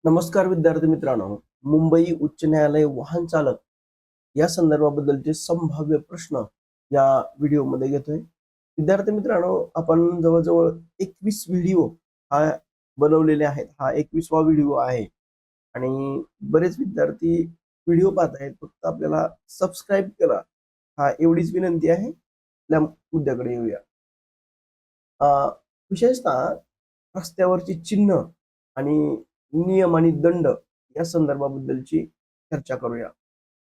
नमस्कार विद्यार्थी मित्रांनो. मुंबई उच्च न्यायालय वाहन चालक या संदर्भाबद्दलचे संभाव्य प्रश्न या व्हिडिओमध्ये घेतोय. विद्यार्थी मित्रांनो, आपण जवळजवळ 21 व्हिडिओ हा बनवलेले आहेत. हा 21वा व्हिडिओ आहे आणि बरेच विद्यार्थी व्हिडिओ पाहत आहेत. फक्त आपल्याला सबस्क्राईब करा, हा एवढीच विनंती आहे. आपल्या मुद्द्याकडे येऊया. अ, विशेषतः रस्त्यावरची चिन्ह आणि नियम आणि दंड या संदर्भाबद्दलची चर्चा करूया.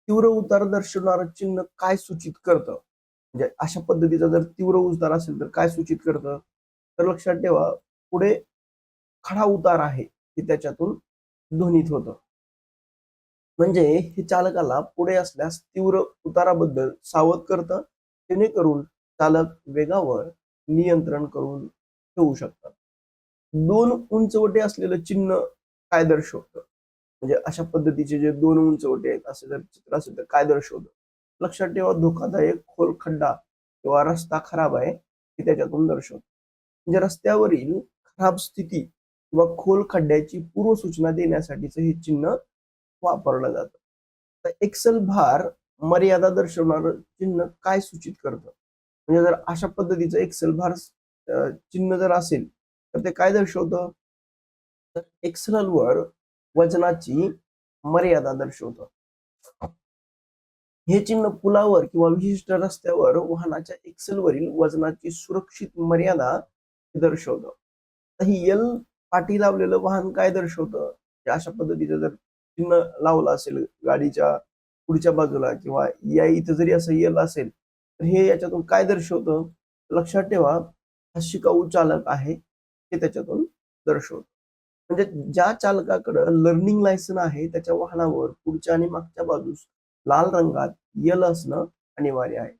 तीव्र उतार दर्शवणारं चिन्ह काय सूचित करतं? म्हणजे अशा पद्धतीचा जर तीव्र उतार असेल तर काय सूचित करतं? तर लक्षात ठेवा, पुढे खडा उतार आहे हे त्याच्यातून ध्वनित होतं. म्हणजे हे चालकाला पुढे असल्यास तीव्र उताराबद्दल सावध करतं, जेणेकरून चालक वेगावर नियंत्रण करून ठेवू शकतात. दोन उंचवटे असलेलं चिन्ह काय दर्शवतं? म्हणजे अशा पद्धतीचे जे दोन उंचवटे आहेत असे जर चित्र असेल तर काय दर्शवतं? लक्षात ठेवा, धोकादायक खोल खड्डा किंवा रस्ता खराब आहे हे त्याच्यातून दर्शवतं. म्हणजे रस्त्यावरील खराब स्थिती किंवा खोल खड्ड्याची पूर्व सूचना देण्यासाठीचं हे चिन्ह वापरलं जातं. तर एक्सेल भार मर्यादा दर्शवणारं चिन्ह काय सूचित करतं? म्हणजे जर अशा पद्धतीचं एक्सेल भार चिन्ह जर असेल तर ते काय दर्शवतं? तर एक्सेलवर वजनाची मर्यादा दर्शवतं. हे चिन्ह पुलावर किंवा विशिष्ट रस्त्यावर वाहनाच्या एक्सेलवरील वजनाची सुरक्षित मर्यादा दर्शवतं. तर ही एल पाठी लावलेलं वाहन काय दर्शवतं? अशा पद्धतीचं जर चिन्ह लावलं असेल गाडीच्या पुढच्या बाजूला किंवा या इथं जरी असं एल असेल तर हे याच्यातून काय दर्शवतं? लक्षात ठेवा, हा शिकाऊ चालक आहे हे त्याच्यातून दर्शवतं. म्हणजे ज्या चालकाकडे लर्निंग लायसन आहे त्याच्या वाहनावर पुढच्या आणि मागच्या बाजूस लाल रंगात यल असणं अनिवार्य आहे.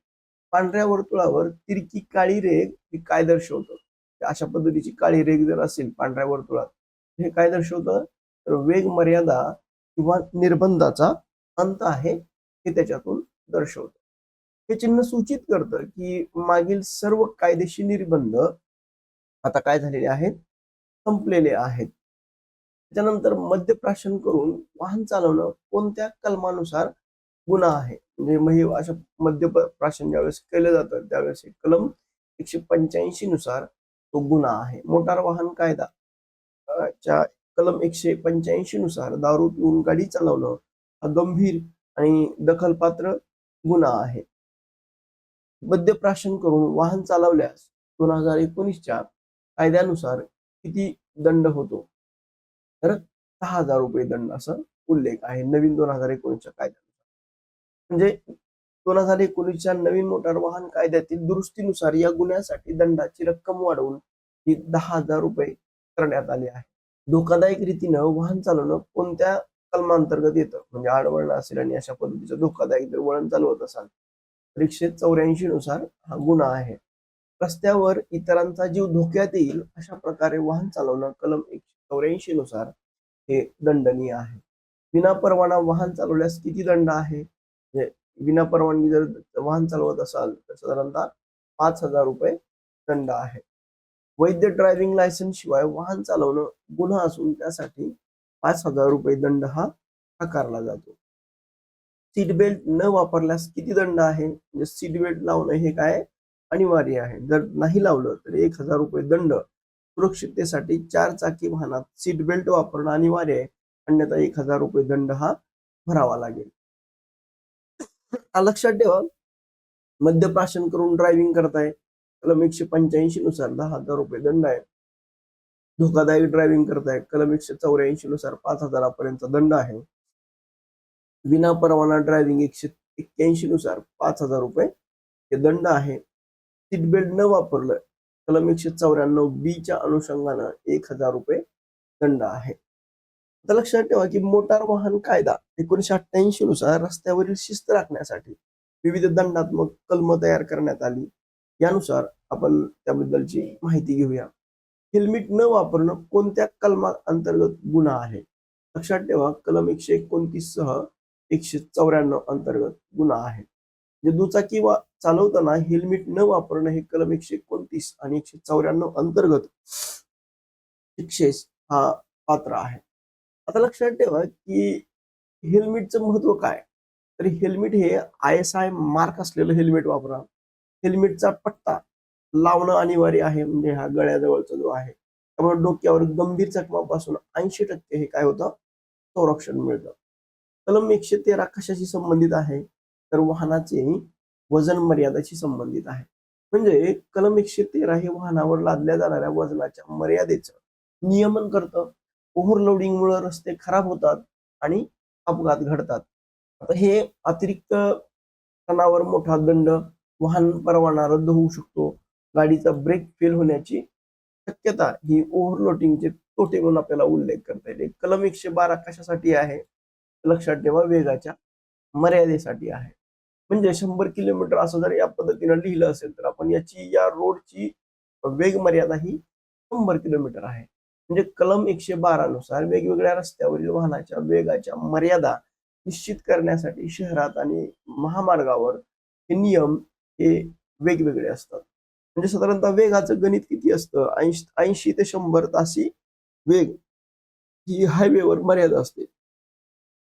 पांढऱ्या वर्तुळावर तिरकी काळी रेघ हे काय दर्शवतं? अशा पद्धतीची काळी रेघ जर असेल पांढऱ्या वर्तुळात, हे काय दर्शवतं? तर वेग मर्यादा किंवा निर्बंधाचा अंत आहे हे त्याच्यातून दर्शवतं. हे चिन्ह सूचित करतं की मागील सर्व कायदेशीर निर्बंध आता काय झालेले आहेत? संपलेले आहेत. त्याच्यानंतर मद्यप्राशन करून वाहन चालवणं कोणत्या कलमानुसार गुन्हा आहे? म्हणजे हे अशा मद्यप्राशन ज्यावेळेस केलं जातं त्यावेळेस कलम 185 नुसार तो गुन्हा आहे. मोटार वाहन कायदा च्या कलम 185 नुसार दारू पिऊन गाडी चालवणं हा गंभीर आणि दखलपात्र गुन्हा आहे. मद्यप्राशन करून वाहन चालवल्यास 2019च्या कायद्यानुसार किती दंड होतो? तर 6,000 रुपये दंड असा उल्लेख आहे नवीन 2019च्या कायद्यात. म्हणजे 2019च्या नवीन मोटार वाहन कायद्यातील दुरुस्तीनुसार या गुन्ह्यासाठी दंडाची रक्कम वाढवून ही 10,000 रुपये करण्यात आली आहे. धोकादायक रीतीनं वाहन चालवणं कोणत्या कलमांतर्गत येतं? म्हणजे आडवळण असेल आणि अशा पद्धतीचं धोकादायक जर वळण चालवत असाल तर 184 नुसार हा गुन्हा आहे. रस्त्यावर इतरांचा जीव धोक्यात येईल अशा प्रकारे वाहन चालवणं कलम 184 नुसार हे दंडनीय आहे. विनापरवाना वाहन चालवल्यास किती दंड आहे? म्हणजे विनापरवानगी जर वाहन चालवत असाल तर साधारणतः 5,000 रुपये दंड आहे. वैध ड्रायव्हिंग लायसन्स शिवाय वाहन चालवणं गुन्हा असून त्यासाठी 5,000 रुपये दंड हा आकारला जातो. सीट बेल्ट न वापरल्यास किती दंड आहे? म्हणजे सीट बेल्ट लावणं हे काय अनिवार्य आहे. जर नाही लावलं तर 1,000 रुपये दंड. सुरक्षिततेसाठी 4 चाकी वाहनात सीट बेल्ट वापरणं अनिवार्य आहे. अन्यथा 1,000 रुपये दंड हा भरावा लागेल. लक्षात ठेवा, मद्यप्राशन करून ड्रायव्हिंग करताय कलम 185 नुसार 10,000 रुपये दंड आहे. धोकादायक ड्रायव्हिंग करताय कलम 184 नुसार 5,000 पर्यंत दंड आहे. विनापरवाना ड्रायव्हिंग 181 नुसार 5,000 रुपये हे दंड आहे. सीट बेल्ट न वापरलं कलम 194 बी च्या अनुषंगानं 1,000 रुपये दंड आहे. आता लक्षात ठेवा की मोटार वाहन कायदा 1988 नुसार रस्त्यावरील शिस्त राखण्यासाठी विविध दंडात्मक कलम तयार करण्यात आली. यानुसार आपण त्याबद्दलची माहिती घेऊया. हेल्मेट न वापरणं कोणत्या कलमा अंतर्गत गुन्हा आहे? लक्षात ठेवा, कलम 129 सह 194 अंतर्गत गुन्हा आहे. म्हणजे दुचाकी चालवताना हेल्मेट न वापरणं हे कलम 129 आणि 194 अंतर्गत शिक्षेस हा पात्र आहे. आता लक्षात ठेवा की हेल्मेटचं महत्व काय. तर हेल्मेट हे ISI मार्क असलेलं हेल्मेट वापरा. हेल्मेटचा पट्टा लावणं अनिवार्य आहे, म्हणजे हा गळ्याजवळचा जो आहे, त्यामुळे डोक्यावर गंभीर जखमापासून 80% हे काय होतं, संरक्षण मिळतं. कलम 113 कशाशी संबंधित आहे, तर वाहनाचे वजन मर्यादाशी संबंधित आहे. म्हणजे कलम 113 हे वाहनावर लादल्या जाणाऱ्या वजनाच्या मर्यादेचं नियमन करतं. ओव्हरलोडिंगमुळे रस्ते खराब होतात आणि अपघात घडतात. आता हे अतिरिक्त तणावर मोठा दंड, वाहन परवाना रद्द होऊ शकतो, गाडीचा ब्रेक फेल होण्याची शक्यता, ही ओव्हरलोडिंगचे तोटे म्हणून आपल्याला उल्लेख करता येईल. कलम 112 कशासाठी आहे, लक्षात ठेवा, वेगाच्या मर्यादेसाठी आहे. म्हणजे 100 किलोमीटर असं जर या पद्धतीनं लिहिलं असेल तर आपण याची या रोडची वेग मर्यादा ही 100 किलोमीटर आहे. म्हणजे कलम 112 नुसार वेगवेगळ्या रस्त्यावरील वाहनाच्या वेगाच्या मर्यादा निश्चित करण्यासाठी शहरात आणि महामार्गावर हे नियम हे वेगवेगळे असतात. म्हणजे साधारणतः वेगाचं गणित किती असतं, 80 ते 100 तासी वेग ही हायवेवर मर्यादा असते.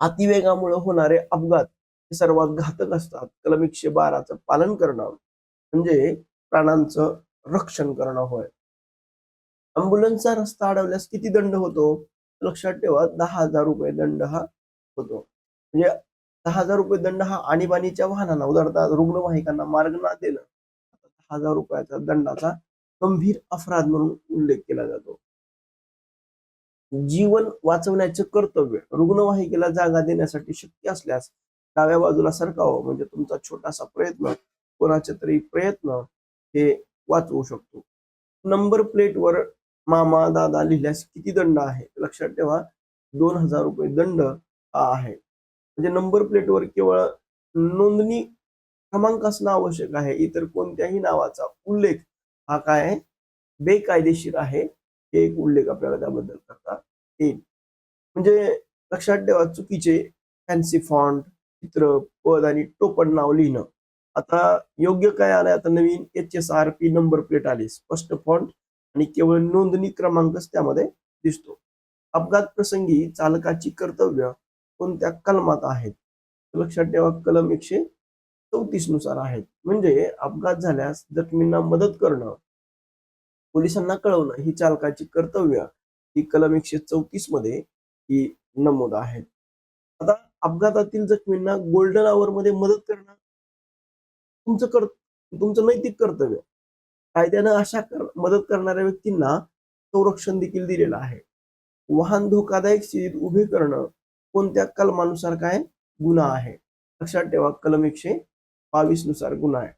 अतिवेगामुळे होणारे अपघात हे सर्वात घातक असतात. कलम 112चं पालन करणं म्हणजे प्राणांचं रक्षण करणं होय. अँब्युलन्सचा रस्ता अडवल्यास किती दंड होतो? लक्षात ठेवा, 10,000 रुपये दंड हा होतो. म्हणजे 10,000 रुपये दंड हा आणीबाणीच्या वाहनांना, उदाहरणार्थ रुग्णवाहिकांना मार्ग न देणं, 10,000 रुपयाचा दंडाचा गंभीर अपराध म्हणून उल्लेख केला जातो. जीवन वाचवण्याचे कर्तव्य, रुग्णवाहिकेला जागा देण्यासाठी शक्य असल्यास डाव्या बाजूला सरकावं, म्हणजे तुमचा छोटासा प्रयत्न, कोणाचे तरी प्रयत्न हे वाचवू शकतो. नंबर प्लेटवर मामा दादा लिहिल्यास किती दंड आहे? लक्षात ठेवा, 2,000 रुपये दंड हा आहे. म्हणजे नंबर प्लेटवर केवळ नोंदणी क्रमांक असणं आवश्यक आहे, इतर कोणत्याही नावाचा उल्लेख हा काय आहे, बेकायदेशीर आहे. हे एक उल्लेख आपल्याला त्याबद्दल करता येईल. म्हणजे लक्षात ठेवा, चुकीचे फॅन्सी फॉन्ट, चित्र, पद आणि टोपण नाव लिहिणं. आता योग्य काय आलंय, आता नवीन HSRP नंबर प्लेट आली, स्पष्ट फॉन्ट आणि केवळ नोंदणी क्रमांकच त्यामध्ये दिसतो. अपघात प्रसंगी चालकाची कर्तव्य कोणत्या कलमात आहेत? लक्षात ठेवा, कलम 134 नुसार आहेत. म्हणजे अपघात झाल्यास जखमींना मदत करणं, पोलिसांना कळवणं ही चालकाची कर्तव्य, ही कलम 134 मध्ये ही नमूद आहे. आता अपघातातील जखमींना गोल्डन आवर मध्ये मदत करणं तुमचं नैतिक कर्तव्य. कायद्यानं अशा मदत करणाऱ्या व्यक्तींना संरक्षण देखील दिलेलं आहे. वाहन धोकादायक स्थितीत उभे करणं कोणत्या कलमानुसार काय गुन्हा आहे? लक्षात ठेवा, कलम 122 नुसार गुन्हा आहे.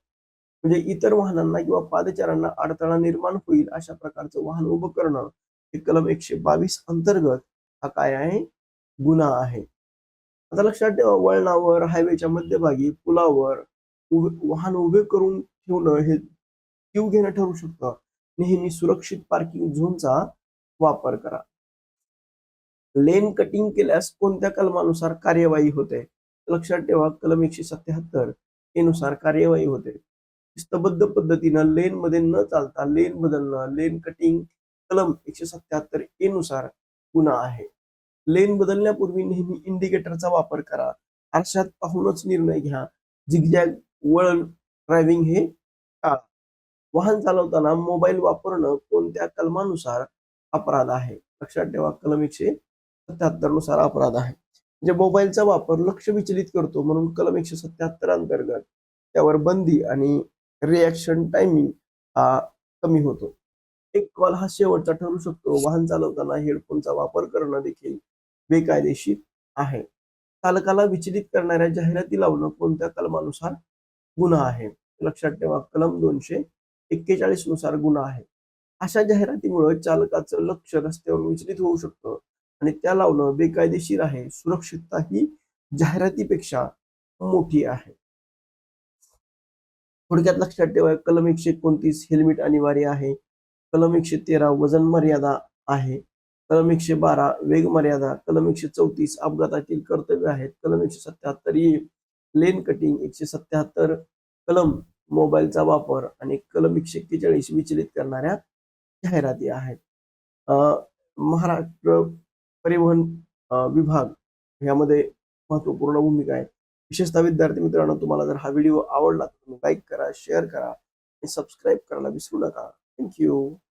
म्हणजे इतर वाहनांना किंवा पादचाऱ्यांना अडथळा निर्माण होईल अशा प्रकारचं वाहन उभं करणं हे कलम 122 अंतर्गत हा काय आहे, गुन्हा आहे. आता लक्षात ठेवा, वळणावर, हायवेच्या मध्यभागी, पुलावर वाहन उभे करून ठेवणं हे जीव घेणं ठरू शकतं. नेहमी सुरक्षित पार्किंग झोनचा वापर करा. लेन कटिंग केल्यास कोणत्या कलमानुसार कार्यवाही होते? लक्षात ठेवा, कलम 177 ए नुसार कार्यवाही होते. शिस्तबद्ध पद्धतीनं लेन मध्ये न चालता लेन बदलणं, लेन कटिंग कलम 177 ए नुसार गुन्हा आहे. लेन बदलण्यापूर्वी नेहमी इंडिकेटरचा वापर करा. आरशात पाहूनच निर्णय घ्या. झिगझॅग वळण ड्रायव्हिंग हे टाळा. वाहन चालवताना मोबाईल वापरणं कोणत्या कलमानुसार अपराध आहे? लक्षात ठेवा, कलम 177 नुसार अपराध आहे. म्हणजे मोबाईलचा वापर लक्ष विचलित करतो म्हणून कलम 177 अंतर्गत त्यावर बंदी आणि रिॲक्शन टायमिंग हा कमी होतो. एक कॉल हा शेवटचा ठरू शकतो. वाहन चालवताना हेडफोनचा वापर करणं देखील बेकायदेशीर आहे. चालकाला विचलित करणाऱ्या जाहिराती लावणं कोणत्या कलमानुसार गुन्हा आहे? लक्षात ठेवा, कलम 241 नुसार गुन्हा आहे. अशा जाहिरातीमुळे चालकाचं लक्ष रस्त्यावर विचलित होऊ शकतं आणि त्या लावणं बेकायदेशीर आहे. सुरक्षितता ही जाहिरातीपेक्षा मोठी आहे. थोडक्यात लक्षात ठेवा, कलम 129 हेल्मेट अनिवार्य आहे. कलम 113 वजन मर्यादा आहे. कलम 112 वेग मर्यादा, कलम 134 अपघातातील कर्तव्य आहेत, कलम 177 लेन कटिंग, 177 कलम मोबाईलचा वापर आणि कलम 141 विचलित करणाऱ्या जाहिराती आहेत. महाराष्ट्र परिवहन विभाग यामध्ये महत्वपूर्ण भूमिका आहे. विशेषतः विद्यार्थी मित्रांनो, तुम्हाला जर हा व्हिडिओ आवडला तर तुम्ही लाईक करा, शेअर करा आणि सबस्क्राईब करायला विसरू नका. थँक्यू.